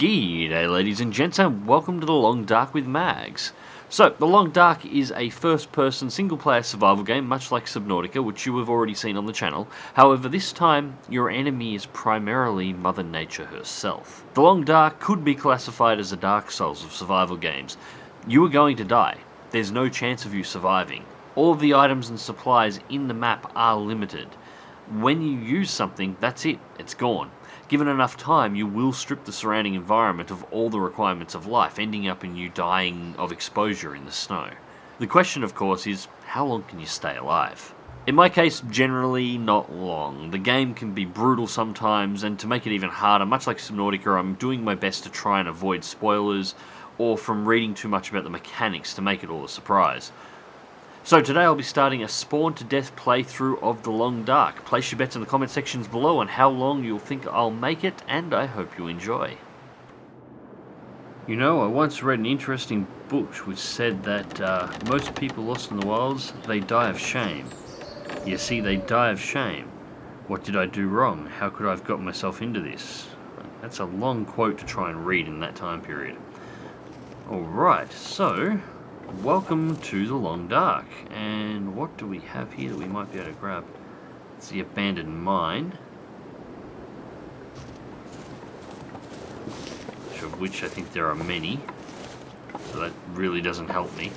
G'day ladies and gents, and welcome to The Long Dark with Mags. So, The Long Dark is a first-person single-player survival game, much like Subnautica, which you have already seen on the channel. However, this time, your enemy is primarily Mother Nature herself. The Long Dark could be classified as a Dark Souls of survival games. You are going to die. There's no chance of you surviving. All of the items and supplies in the map are limited. When you use something, that's it. It's gone. Given enough time, you will strip the surrounding environment of all the requirements of life, ending up in you dying of exposure in the snow. The question, of course, is how long can you stay alive? In my case, generally not long. The game can be brutal sometimes, and to make it even harder, much like Subnautica, I'm doing my best to try and avoid spoilers, or from reading too much about the mechanics to make it all a surprise. So today I'll be starting a spawn to death playthrough of The Long Dark. Place your bets in the comment sections below on how long you'll think I'll make it, and I hope you enjoy. You know, I once read an interesting book which said that most people lost in the wilds, they die of shame. You see, they die of shame. What did I do wrong? How could I have got myself into this? That's a long quote to try and read in that time period. Alright, so welcome to The Long Dark, and what do we have here that we might be able to grab? It's the abandoned mine, of which I think there are many, so that really doesn't help me,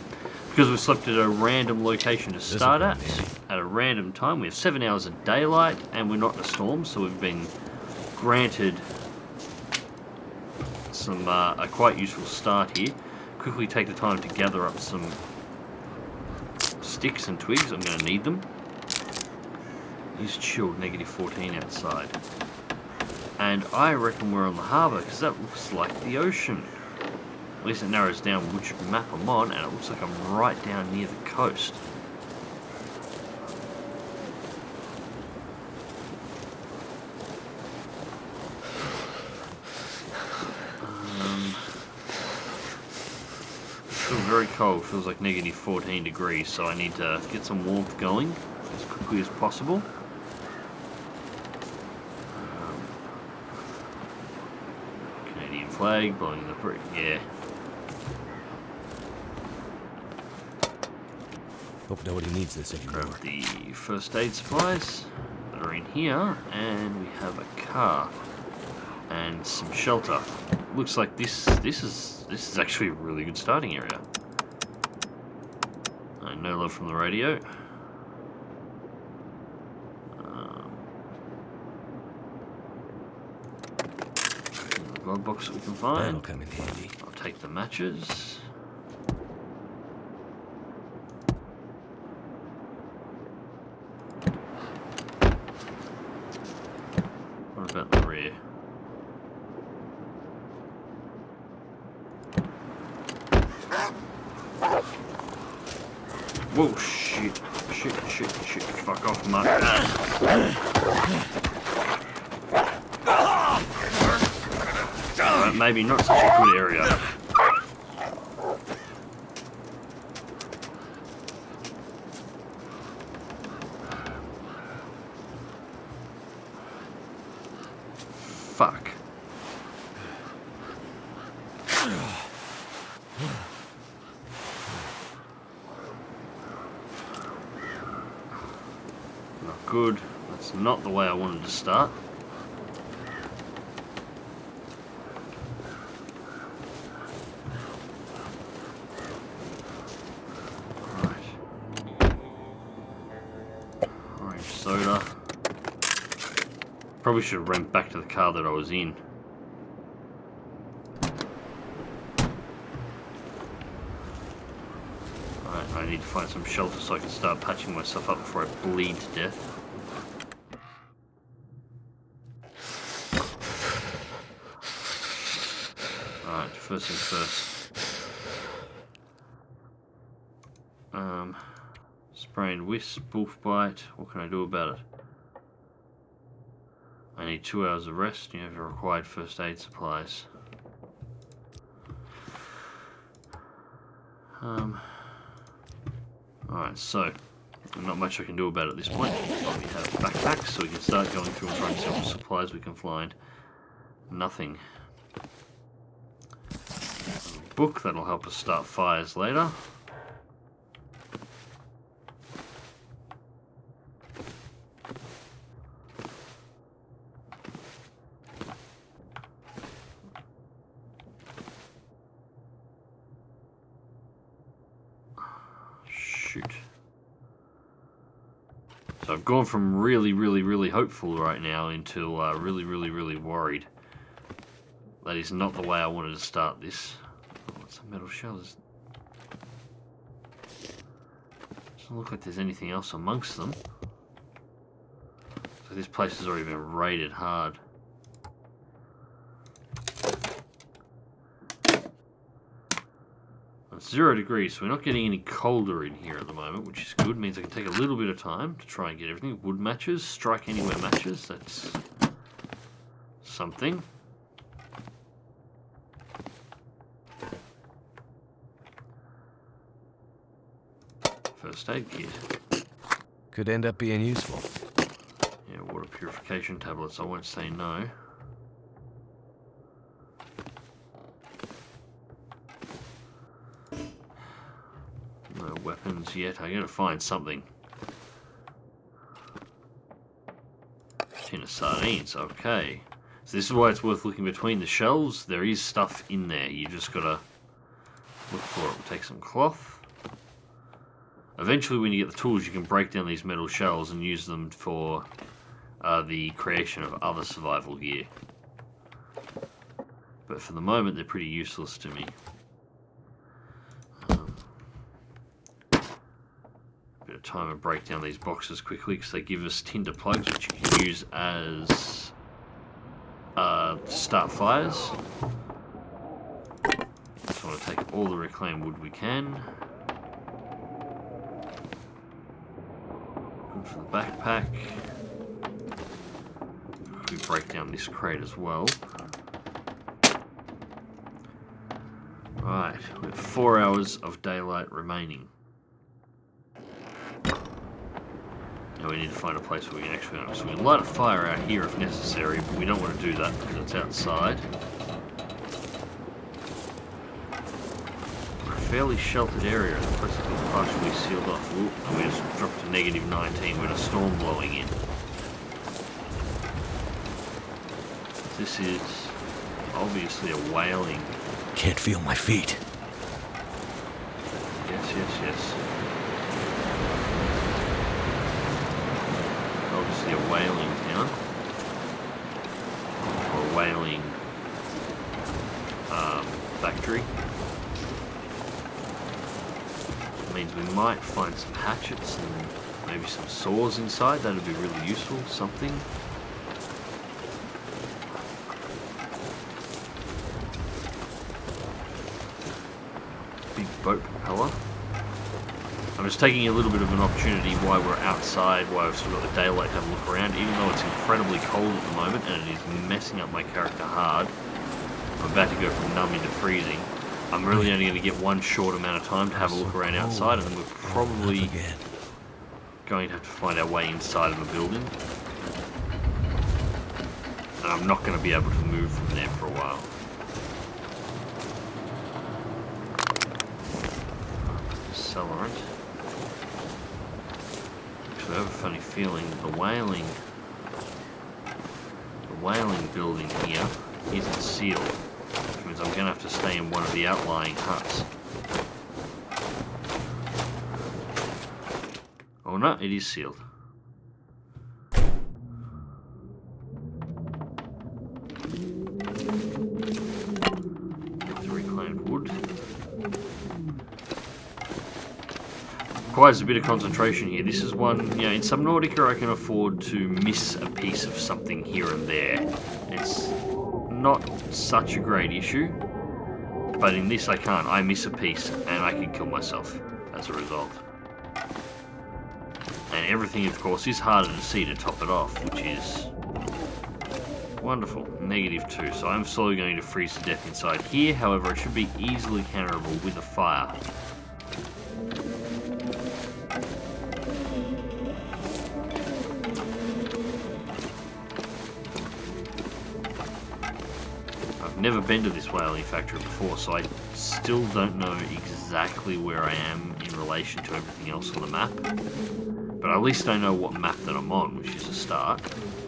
because we've selected a random location to start at a random time. We have 7 hours of daylight, and we're not in a storm, so we've been granted some a quite useful start here. Quickly take the time to gather up some sticks and twigs. I'm going to need them. It's chilled, -14 outside. And I reckon we're on the harbour, because that looks like the ocean. At least it narrows down which map I'm on, and it looks like I'm right down near the coast. Very cold, feels like -14 degrees, so I need to get some warmth going as quickly as possible. Canadian flag, blowing in the breeze, yeah. Hope nobody needs this anymore. Grab the first aid supplies that are in here, and we have a car and some shelter. Looks like this is actually a really good starting area. No love from the radio. The glove box that we can find. That'll come in handy. I'll take the matches. What about the rear? Whoa, shit. Shit. Fuck off, mutt. Alright, maybe not such a good area. Fuck. Good. That's not the way I wanted to start. Right. Orange soda. Probably should have ran back to the car that I was in. Right, I need to find some shelter so I can start patching myself up before I bleed to death. First things first. Sprained wisp, wolf bite. What can I do about it? I need 2 hours of rest. You have the required first aid supplies. Alright, so not much I can do about it at this point. We have backpacks, so we can start going through and trying to see what supplies we can find. Nothing. book, that'll help us start fires later. Shoot. So I've gone from really hopeful right now into really worried. That is not the way I wanted to start this. Oh, what's the metal shells? Doesn't look like there's anything else amongst them. So this place has already been raided hard. It's 0 degrees, so we're not getting any colder in here at the moment, which is good. Means I can take a little bit of time to try and get everything. Wood matches, strike anywhere matches. That's something. First aid kit. Could end up being useful. Yeah, water purification tablets. I won't say no. No weapons yet. I gotta find something. Tin of sardines. Okay. So this is why it's worth looking between the shelves. There is stuff in there. You just gotta look for it. We'll take some cloth. Eventually, when you get the tools, you can break down these metal shells and use them for the creation of other survival gear. But for the moment, they're pretty useless to me. Bit of time to break down these boxes quickly because they give us tinder plugs, which you can use as start fires. Just want to take all the reclaimed wood we can. For the backpack. We break down this crate as well. Right, we have 4 hours of daylight remaining. Now we need to find a place where we can actually so we can light a fire out here if necessary, but we don't want to do that because it's outside. Fairly sheltered area, the place is partially sealed off. Ooh, and we just dropped to -19 with a storm blowing in. This is obviously a whaling. Can't feel my feet. Yes. Obviously a whaling town. Or a whaling factory. Means we might find some hatchets and maybe some saws inside. That'd be really useful. Something. Big boat propeller. I'm just taking a little bit of an opportunity while we're outside, while I've still got the daylight, to have a look around, even though it's incredibly cold at the moment and it is messing up my character hard. I'm about to go from numb into freezing. I'm really only going to get one short amount of time to have a look around outside, and then we're probably going to have to find our way inside of a building. And I'm not going to be able to move from there for a while. Accelerant. Actually, I have a funny feeling the whaling building here isn't sealed. Which means I'm going to have to stay in one of the outlying huts. Oh no, it is sealed. The reclaimed wood. Requires a bit of concentration here. This is one, in Subnautica I can afford to miss a piece of something here and there. It's not such a great issue, but in this I can't. I miss a piece and I can kill myself as a result. And everything, of course, is harder to see to top it off, which is wonderful. -2, so I'm slowly going to freeze to death inside here. However, it should be easily counterable with a fire. never been to this whaling factory before, so I still don't know exactly where I am in relation to everything else on the map. But at least I know what map that I'm on, which is a start. 30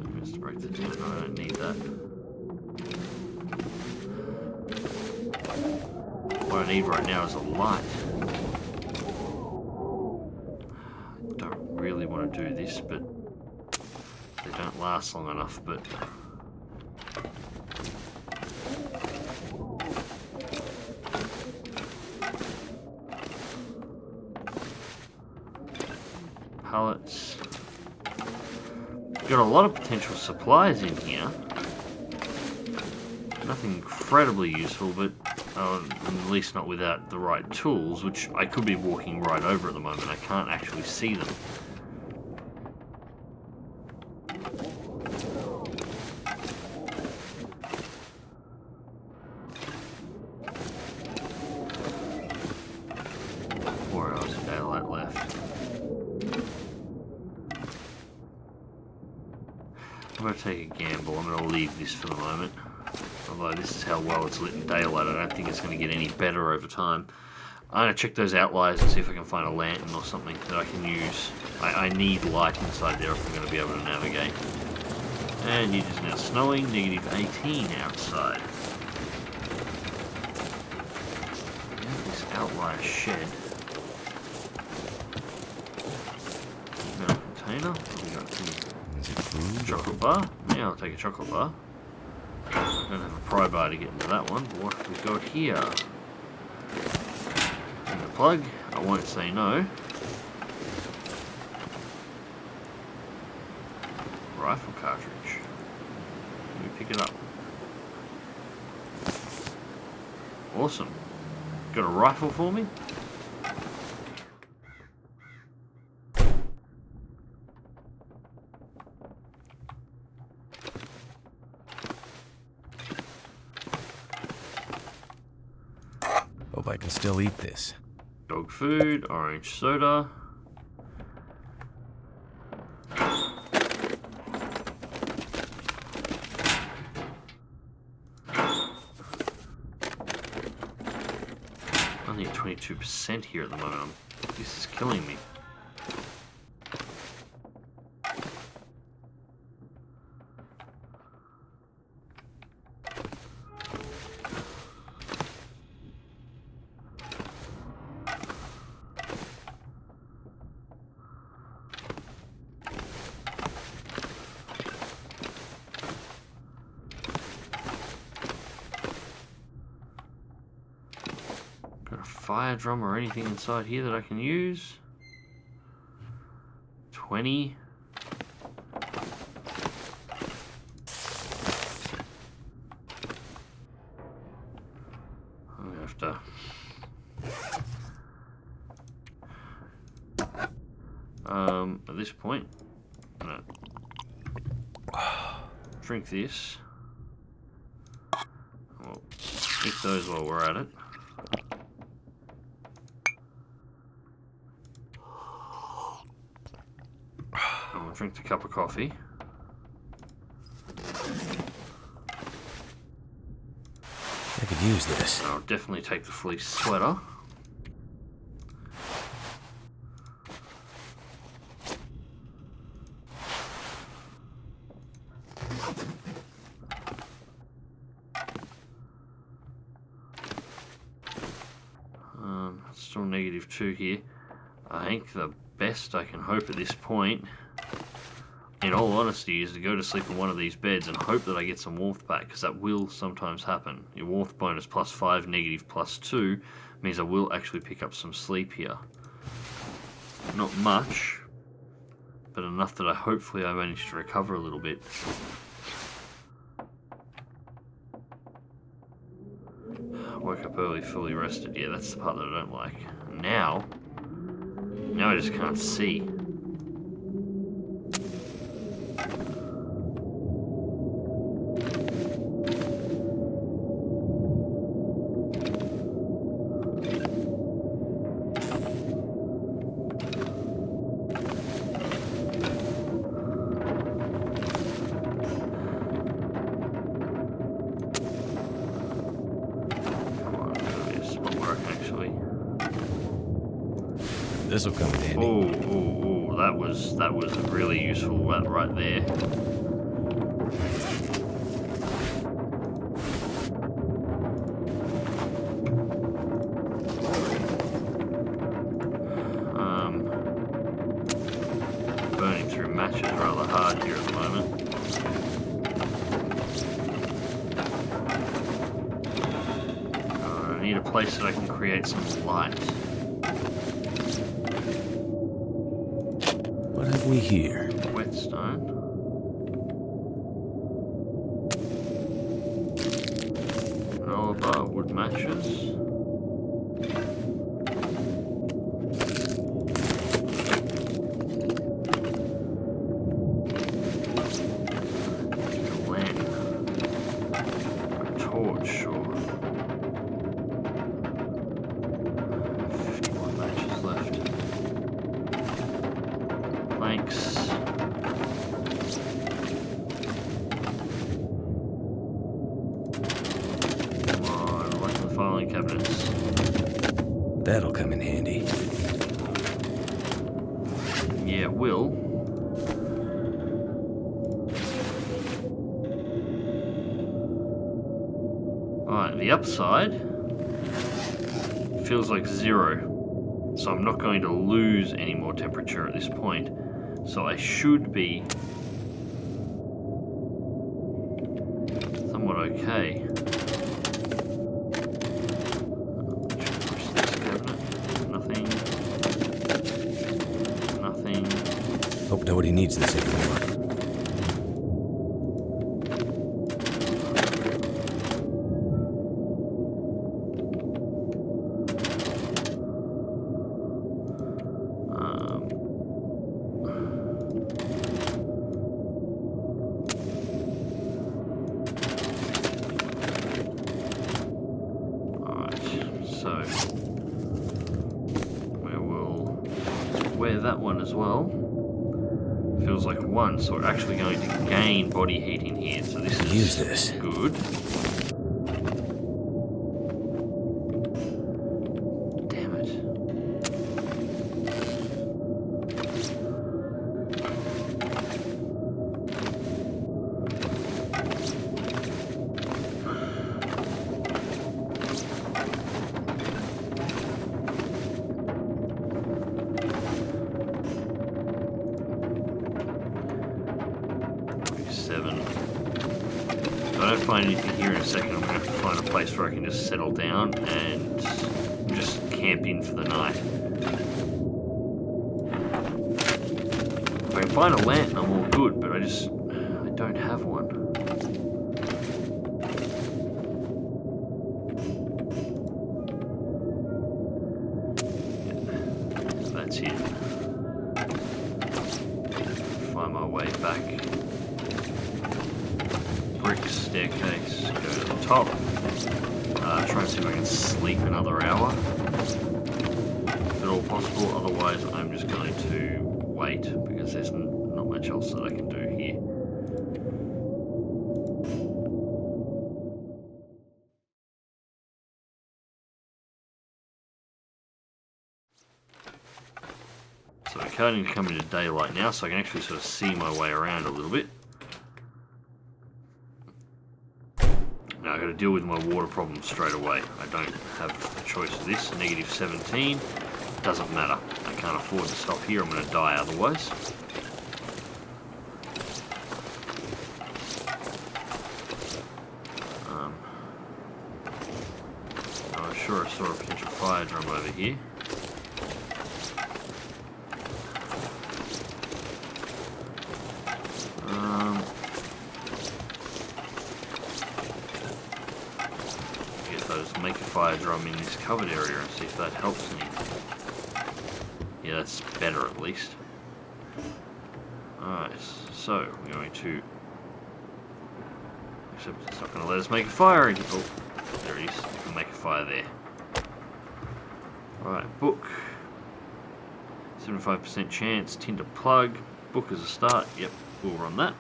minutes to break the down. No, I don't need that. What I need right now is a light. I don't really want to do this, but they don't last long enough, but pallets. Got a lot of potential supplies in here. Nothing incredibly useful, but at least not without the right tools, which I could be walking right over at the moment. I can't actually see them. I'm going to take a gamble. I'm going to leave this for the moment. Although this is how well it's lit in daylight, I don't think it's going to get any better over time. I'm going to check those outliers and see if I can find a lantern or something that I can use. I need light inside there if I'm going to be able to navigate. And it is now snowing, -18 outside. This outlier shed. Now, container. What do we got here? Chocolate bar? Yeah, I'll take a chocolate bar. Don't have a pry bar to get into that one, but what have we got here? In the plug, I won't say no. Rifle cartridge. Let me pick it up. Awesome. Got a rifle for me? Hope I can still eat this. Dog food, orange soda. Only at 22% here at the moment. This is killing me. Fire drum or anything inside here that I can use. 20. I'm gonna have to at this point I'm gonna drink this. We'll eat those while we're at it. Drink a cup of coffee. I could use this. I'll definitely take the fleece sweater. Still -2 here. I think the best I can hope at this point, in all honesty, is to go to sleep in one of these beds and hope that I get some warmth back, because that will sometimes happen. Your warmth bonus +5, negative +2 means I will actually pick up some sleep here. Not much, but enough that hopefully I manage to recover a little bit. Woke up early, fully rested. Yeah, that's the part that I don't like. Now I just can't see. This'll come in handy. Oh, that was really useful right there. Burning through matches rather hard here at the moment. I need a place that I can create some light. What have we here? Whetstone. Granola bar, wood matches. Cabinets. That'll come in handy. Yeah, it will. Alright, the upside feels like 0. So I'm not going to lose any more temperature at this point. So I should be somewhat okay. Hope nobody needs this anymore. Alright, so we will wear that one as well. Feels like 1, so we're actually going to gain body heat in here, so this is good. Damn it. If I don't find anything here in a second, I'm going to have to find a place where I can just settle down and just camp in for the night. If I can find a lantern, I'm all good, but I don't have one. Yeah, that's it. Find my way back. Staircase, go to the top, try and see if I can sleep another hour, if at all possible. Otherwise I'm just going to wait, because there's not much else that I can do here. So I'm starting to come into daylight now, so I can actually sort of see my way around a little bit. Now I've got to deal with my water problem straight away. I don't have a choice of this. -17 doesn't matter. I can't afford to stop here. I'm going to die otherwise. I'm sure I saw a potential fire drum over here. Make a fire drum in this covered area and see if that helps any. Yeah, that's better at least. Alright, so we're going to... Except it's not going to let us make a fire again. Oh, there it is. We can make a fire there. Alright, book. 75% chance, tinder plug. Book as a start. Yep, we'll run that.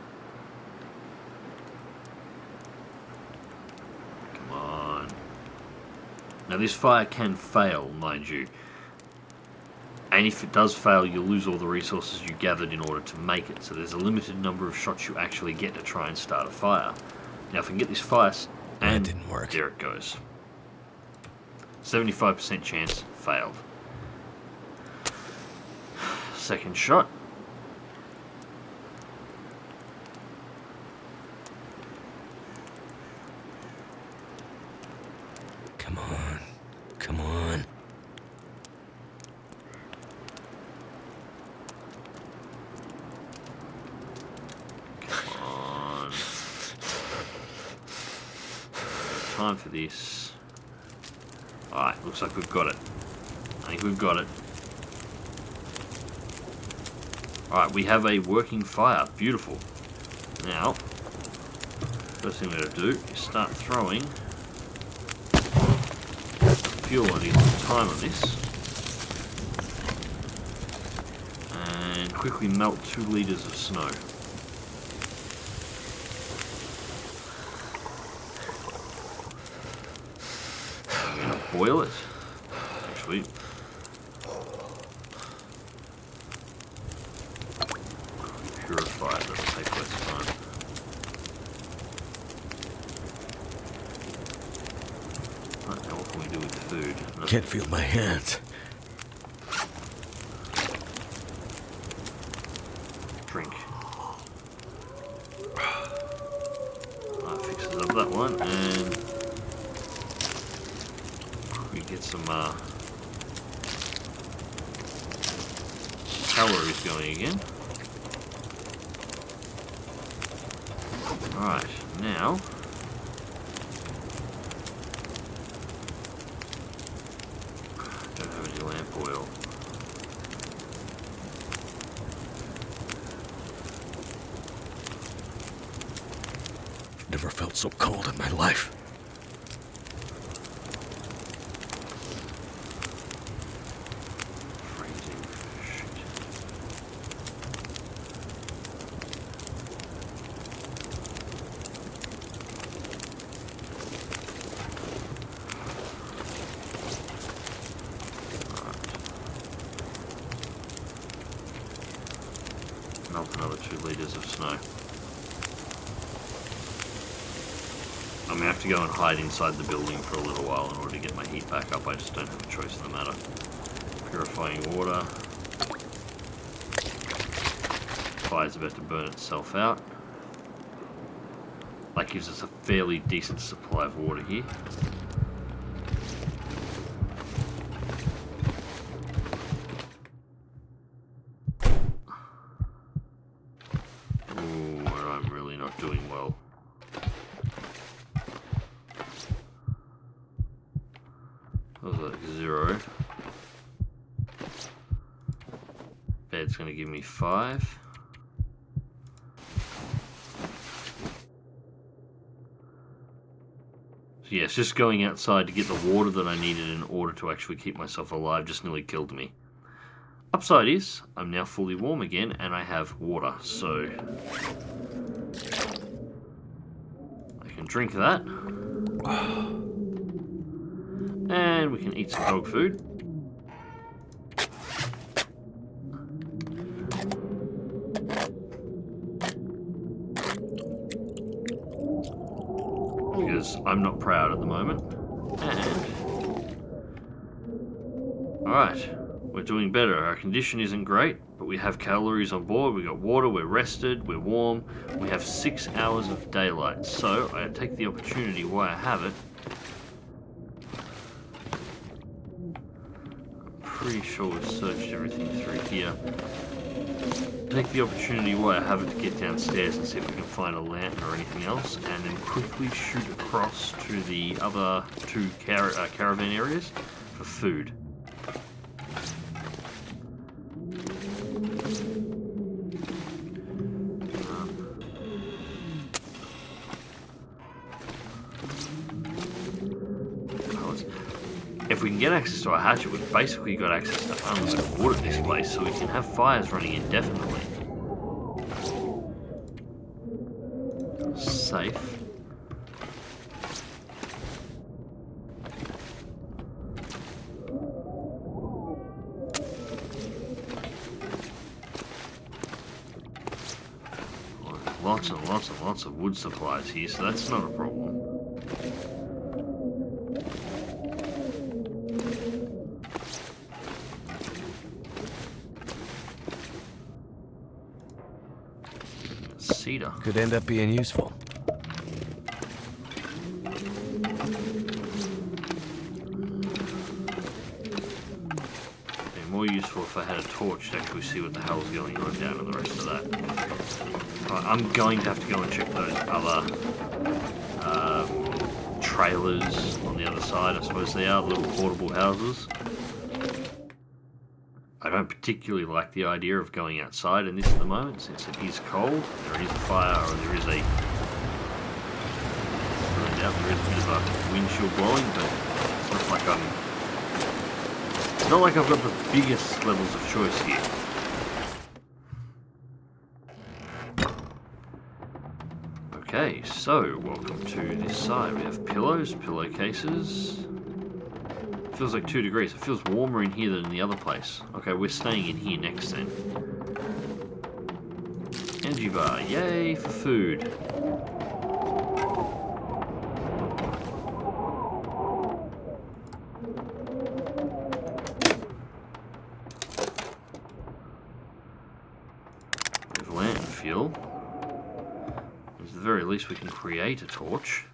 Now this fire can fail, mind you. And if it does fail, you'll lose all the resources you gathered in order to make it. So there's a limited number of shots you actually get to try and start a fire. Now if I can get this fire, and that didn't work. There it goes. 75% chance, failed. Second shot. Come on. Come on. Come on. Time for this. Alright, looks like we've got it. I think we've got it. Alright, we have a working fire. Beautiful. Now, first thing we're going to do is start throwing fuel. I need some time on this. And quickly melt 2 litres of snow. I'm going to boil it. Actually, purify it, that'll take less time. Right, now what can we do with food? Nothing. Can't feel my hands. Drink. That fixes up that one, and we get some calories going again. Alright, now don't have any lamp oil. Never felt so cold in my life. Freezing. Shit. Melt another 2 litres of snow. I'm going to have to go and hide inside the building for a little while in order to get my heat back up. I just don't have a choice in the matter. Purifying water. Fire's about to burn itself out. That gives us a fairly decent supply of water here. Ooh, I'm really not doing well. That was like 0. Bed's going to give me 5. So yes, just going outside to get the water that I needed in order to actually keep myself alive just nearly killed me. Upside is, I'm now fully warm again and I have water, so I can drink that. And we can eat some dog food. Because I'm not proud at the moment. And alright, we're doing better. Our condition isn't great, but we have calories on board, we got water, we're rested, we're warm, we have 6 hours of daylight. So I take the opportunity while I have it. Pretty sure we've searched everything through here. Take the opportunity while I have it to get downstairs and see if we can find a lantern or anything else, and then quickly shoot across to the other 2 caravan areas for food. If we can get access to a hatchet, we've basically got access to unlimited water at this place, so we can have fires running indefinitely. Safe. lots and lots and lots of wood supplies here, so that's not a problem. Cedar. Could end up being useful. Be more useful if I had a torch to actually see what the hell's going on down in the rest of that. Right, I'm going to have to go and check those other trailers on the other side. I suppose they are little portable houses. I don't particularly like the idea of going outside in this at the moment, since it is cold. There is a fire, or there is a... no doubt there is a bit of a wind chill blowing, but it's not like I've got the biggest levels of choice here. Okay, so welcome to this side. We have pillows, pillowcases. Feels like 2 degrees. It feels warmer in here than in the other place. Okay, we're staying in here next then. Energy bar. Yay for food. We have lantern fuel. At the very least we can create a torch.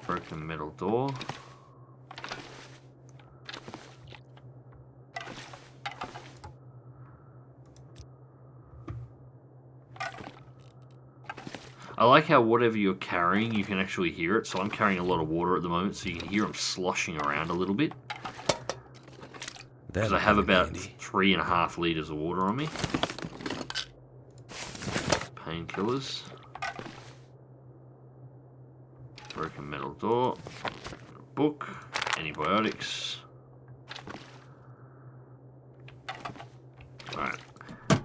Broken metal door. I like how whatever you're carrying, you can actually hear it. So I'm carrying a lot of water at the moment, so you can hear them sloshing around a little bit. Because I have about 3.5 litres of water on me. Painkillers. Broken metal door, book, antibiotics. Alright.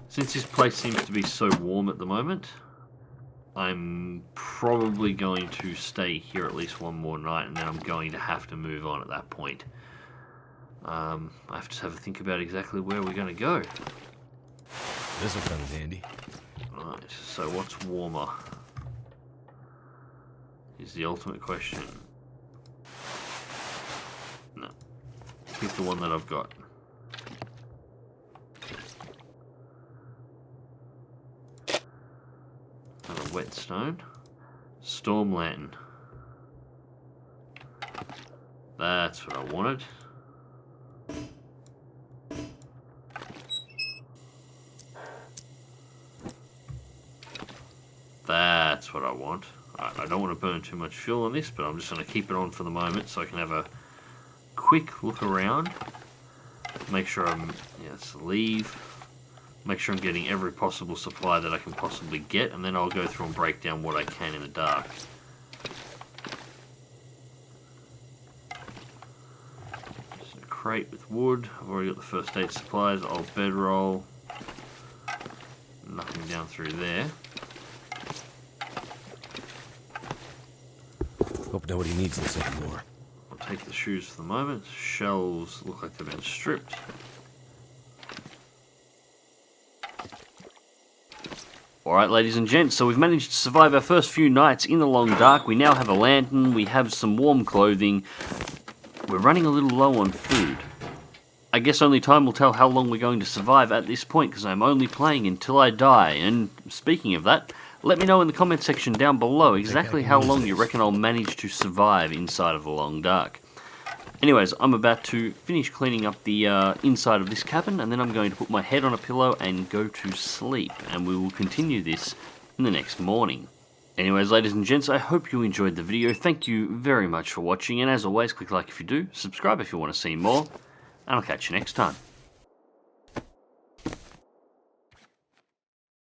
Since this place seems to be so warm at the moment, I'm probably going to stay here at least one more night, and then I'm going to have to move on at that point. I have to have a think about exactly where we're going to go. This will come in handy. Right, so what's warmer? Is the ultimate question. No. Pick the one that I've got. Another whetstone. Storm lantern. That's what I wanted. That's what I want. I don't want to burn too much fuel on this, but I'm just going to keep it on for the moment so I can have a quick look around. Make sure I'm... yes, leave. Make sure I'm getting every possible supply that I can possibly get, and then I'll go through and break down what I can in the dark. Just a crate with wood. I've already got the first aid supplies. Old bedroll. Nothing down through there. Hope nobody needs this anymore. I'll take the shoes for the moment. Shelves look like they've been stripped. Alright, ladies and gents, so we've managed to survive our first few nights in the long dark. We now have a lantern, we have some warm clothing. We're running a little low on food. I guess only time will tell how long we're going to survive at this point, because I'm only playing until I die. And speaking of that, let me know in the comment section down below exactly how long you reckon I'll manage to survive inside of the long dark. Anyways, I'm about to finish cleaning up the inside of this cabin, and then I'm going to put my head on a pillow and go to sleep, and we will continue this in the next morning. Anyways, ladies and gents, I hope you enjoyed the video. Thank you very much for watching, and as always, click like if you do, subscribe if you want to see more, and I'll catch you next time.